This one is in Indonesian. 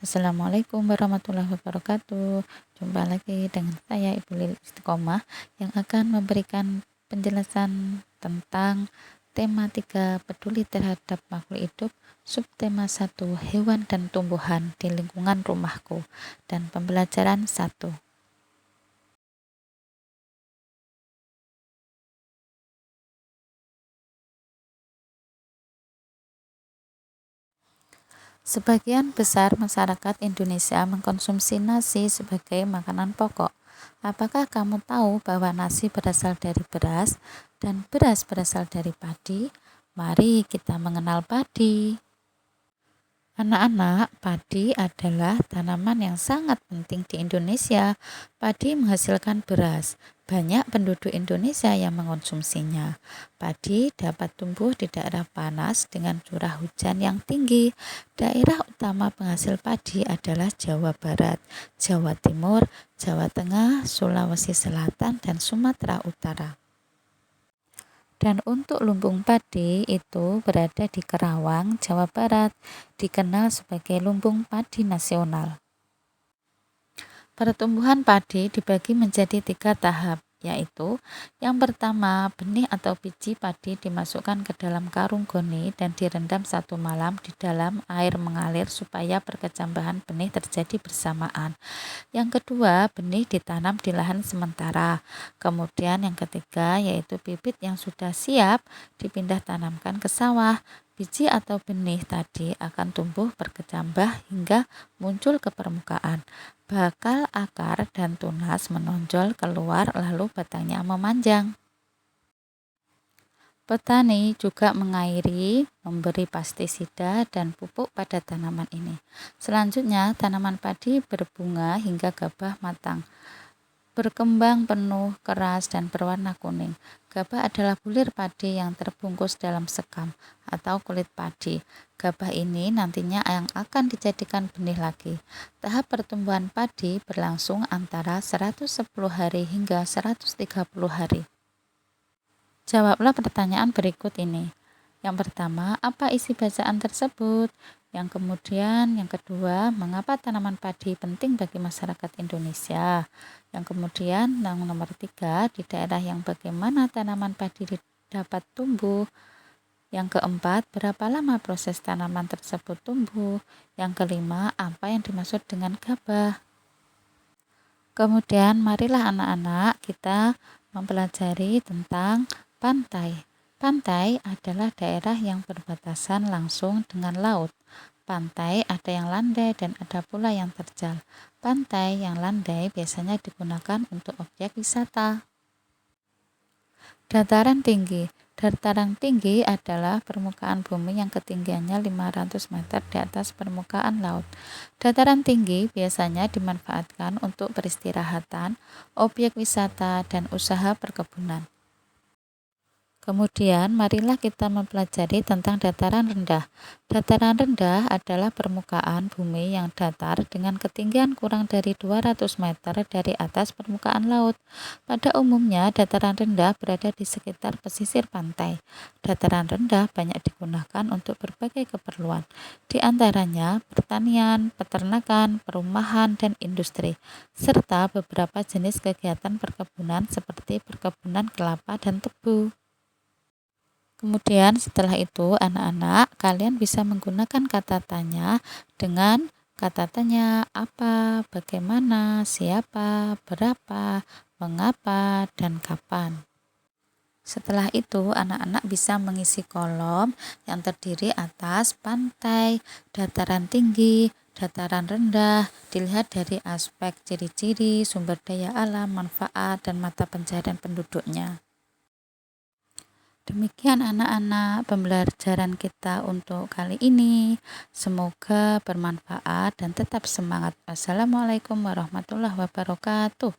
Assalamualaikum warahmatullahi wabarakatuh. Jumpa lagi dengan saya Ibu Lili Istiqomah yang akan memberikan penjelasan tentang tematika peduli terhadap makhluk hidup, subtema 1 hewan dan tumbuhan di lingkungan rumahku, dan pembelajaran 1. Sebagian besar masyarakat Indonesia mengkonsumsi nasi sebagai makanan pokok. Apakah kamu tahu bahwa nasi berasal dari beras dan beras berasal dari padi? Mari kita mengenal padi. Anak-anak, padi adalah tanaman yang sangat penting di Indonesia. Padi menghasilkan beras. Banyak penduduk Indonesia yang mengonsumsinya. Padi dapat tumbuh di daerah panas dengan curah hujan yang tinggi. Daerah utama penghasil padi adalah Jawa Barat, Jawa Timur, Jawa Tengah, Sulawesi Selatan, dan Sumatera Utara. Dan untuk lumbung padi itu berada di Kerawang, Jawa Barat, dikenal sebagai lumbung padi nasional. Pertumbuhan padi dibagi menjadi 3 tahap, yaitu yang pertama, benih atau biji padi dimasukkan ke dalam karung goni dan direndam 1 malam di dalam air mengalir supaya perkecambahan benih terjadi bersamaan. Yang kedua, benih ditanam di lahan sementara. Kemudian yang ketiga, yaitu bibit yang sudah siap dipindah tanamkan ke sawah. Biji atau benih tadi akan tumbuh berkecambah hingga muncul ke permukaan. Bakal, akar, dan tunas menonjol keluar lalu batangnya memanjang. Petani juga mengairi, memberi pestisida dan pupuk pada tanaman ini. Selanjutnya, tanaman padi berbunga hingga gabah matang. Berkembang penuh, keras, dan berwarna kuning. Gabah adalah bulir padi yang terbungkus dalam sekam atau kulit padi. Gabah ini nantinya yang akan dijadikan benih lagi. Tahap pertumbuhan padi berlangsung antara 110 hari hingga 130 hari. Jawablah pertanyaan berikut ini. Yang pertama, apa isi bacaan tersebut? Yang kedua, mengapa tanaman padi penting bagi masyarakat Indonesia? Yang kemudian, yang nomor 3, di daerah yang bagaimana tanaman padi dapat tumbuh? Yang keempat, berapa lama proses tanaman tersebut tumbuh? Yang kelima, apa yang dimaksud dengan gabah? Kemudian, marilah anak-anak kita mempelajari tentang pantai. Pantai adalah daerah yang berbatasan langsung dengan laut. Pantai ada yang landai dan ada pula yang terjal. Pantai yang landai biasanya digunakan untuk objek wisata. Dataran tinggi. Dataran tinggi adalah permukaan bumi yang ketinggiannya 500 meter di atas permukaan laut. Dataran tinggi biasanya dimanfaatkan untuk peristirahatan, objek wisata, dan usaha perkebunan. Kemudian, marilah kita mempelajari tentang dataran rendah. Dataran rendah adalah permukaan bumi yang datar dengan ketinggian kurang dari 200 meter dari atas permukaan laut. Pada umumnya, dataran rendah berada di sekitar pesisir pantai. Dataran rendah banyak digunakan untuk berbagai keperluan, di antaranya pertanian, peternakan, perumahan, dan industri, serta beberapa jenis kegiatan perkebunan seperti perkebunan kelapa dan tebu. Kemudian setelah itu anak-anak kalian bisa menggunakan kata tanya dengan kata tanya apa, bagaimana, siapa, berapa, mengapa, dan kapan. Setelah itu anak-anak bisa mengisi kolom yang terdiri atas pantai, dataran tinggi, dataran rendah, dilihat dari aspek ciri-ciri, sumber daya alam, manfaat, dan mata pencaharian penduduknya. Demikian anak-anak pembelajaran kita untuk kali ini. Semoga bermanfaat dan tetap semangat. Wassalamualaikum warahmatullahi wabarakatuh.